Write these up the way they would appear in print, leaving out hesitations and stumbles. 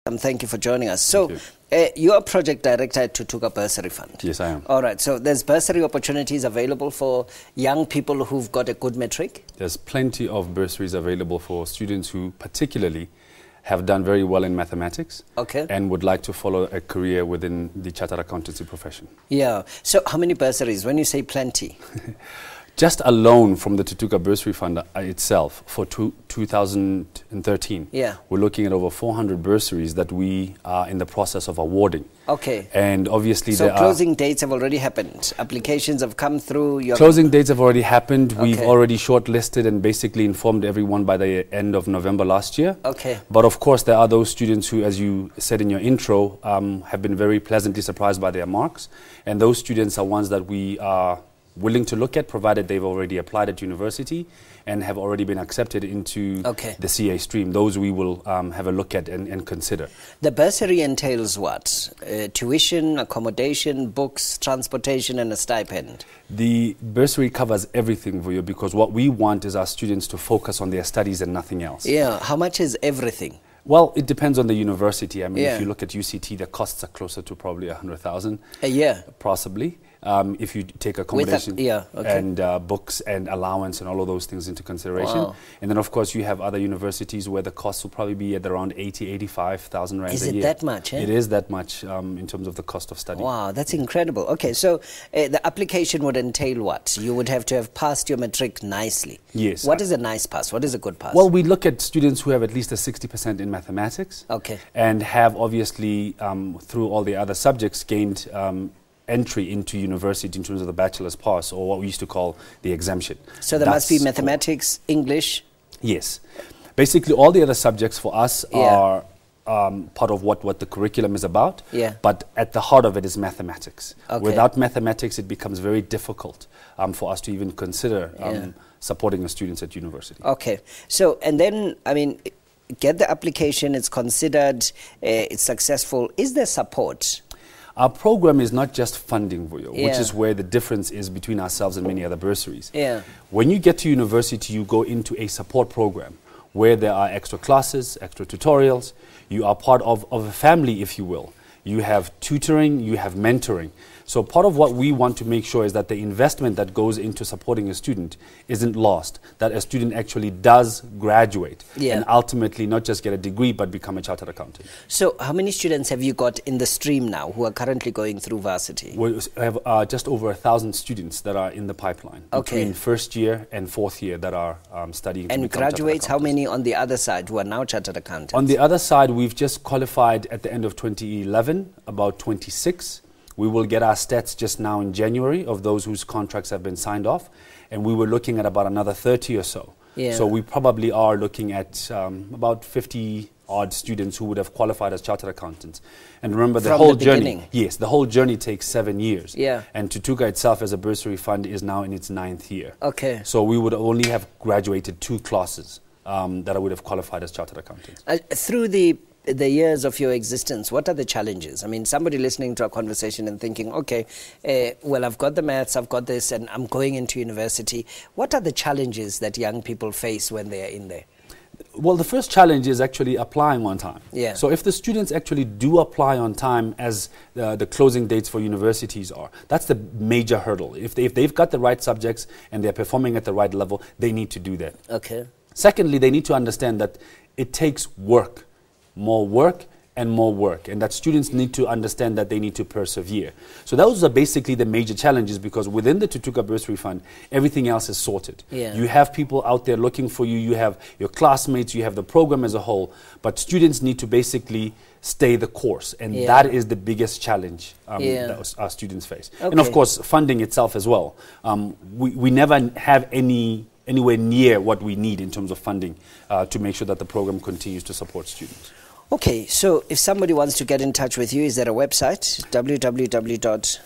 Thank you for joining us. So, you're a project director at Thuthuka Bursary Fund. Yes, I am. All right. So, there's bursary opportunities available for young people who've got a good matric? There's plenty of bursaries available for students who particularly have done very well in mathematics and would like to follow a career within the Chartered Accountancy profession. Yeah. So, how many bursaries? When you say plenty? Just alone from the Thuthuka Bursary Fund itself for 2013, we're looking at over 400 bursaries that we are in the process of awarding. Okay. And obviously so closing dates have already happened. Applications have come through. Closing dates have already happened. We've already shortlisted and basically informed everyone by the end of November last year. Okay. But of course, there are those students who, as you said in your intro, have been very pleasantly surprised by their marks. And those students are ones that we are willing to look at, provided they've already applied at university and have already been accepted into the CA stream. Those we will have a look at and consider. The bursary entails what? Tuition, accommodation, books, transportation and a stipend? The bursary covers everything for you because what we want is our students to focus on their studies and nothing else. Yeah. How much is everything? Well, it depends on the university. I mean, if you look at UCT, the costs are closer to probably 100,000 a year, possibly. If you take accommodation and books and allowance and all of those things into consideration. Wow. And then, of course, you have other universities where the costs will probably be at around 85,000 rand a year. Is it that much? It is that much in terms of the cost of study. Wow, that's incredible. Okay, so the application would entail what? You would have to have passed your matric nicely. Yes. What is a nice pass? What is a good pass? Well, we look at students who have at least a 60% in mathematics. And have obviously, through all the other subjects, gained entry into university in terms of the bachelor's pass, or what we used to call the exemption. So there must be mathematics, English? Yes. Basically, all the other subjects for us are part of what the curriculum is about, but at the heart of it is mathematics. Without mathematics, it becomes very difficult for us to even consider supporting the students at university. Okay. So, and then, I mean, get the application, it's considered, it's successful. Is there support? Our program is not just funding, Vuyo, which is where the difference is between ourselves and many other bursaries. When you get to university, you go into a support program where there are extra classes, extra tutorials. You are part of a family, if you will. You have tutoring, you have mentoring. So part of what we want to make sure is that the investment that goes into supporting a student isn't lost, that a student actually does graduate and ultimately not just get a degree but become a chartered accountant. So how many students have you got in the stream now who are currently going through varsity? We have just over 1,000 students that are in the pipeline between first year and fourth year that are studying to become graduates, how many on the other side who are now chartered accountants? On the other side, we've just qualified at the end of 2011, about 26. We will get our stats just now in January of those whose contracts have been signed off, and we were looking at about another 30 or so. So we probably are looking at about 50-odd students who would have qualified as chartered accountants. And remember, the whole journey, the whole journey takes 7 years. And Thuthuka itself as a bursary fund is now in its 9th year. So we would only have graduated 2 classes that I would have qualified as chartered accountants. Through the years of your existence, what are the challenges? I mean, somebody listening to our conversation and thinking, okay, well, I've got the maths, I've got this, and I'm going into university. What are the challenges that young people face when they are in there? Well, the first challenge is actually applying on time. So if the students actually do apply on time as the closing dates for universities are, that's the major hurdle. If they've got the right subjects and they're performing at the right level, they need to do that. Secondly, they need to understand that it takes work. More work, and that students need to understand that they need to persevere. So those are basically the major challenges, because within the Thuthuka Bursary Fund, everything else is sorted. You have people out there looking for you, you have your classmates, you have the program as a whole, but students need to basically stay the course, and that is the biggest challenge that our students face. And of course, funding itself as well. We never have anywhere near what we need in terms of funding to make sure that the program continues to support students. Okay, so if somebody wants to get in touch with you, is there a website?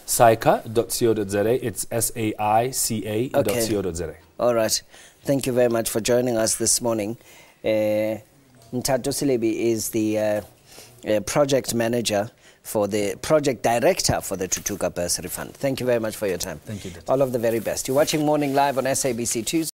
SAICA.co.za. It's SAICA.co.za. All right. Thank you very much for joining us this morning. Nthato Selebi is the project manager for the project director for the Thuthuka Bursary Fund. Thank you very much for your time. Thank you. All of the very best. You're watching Morning Live on SABC 2.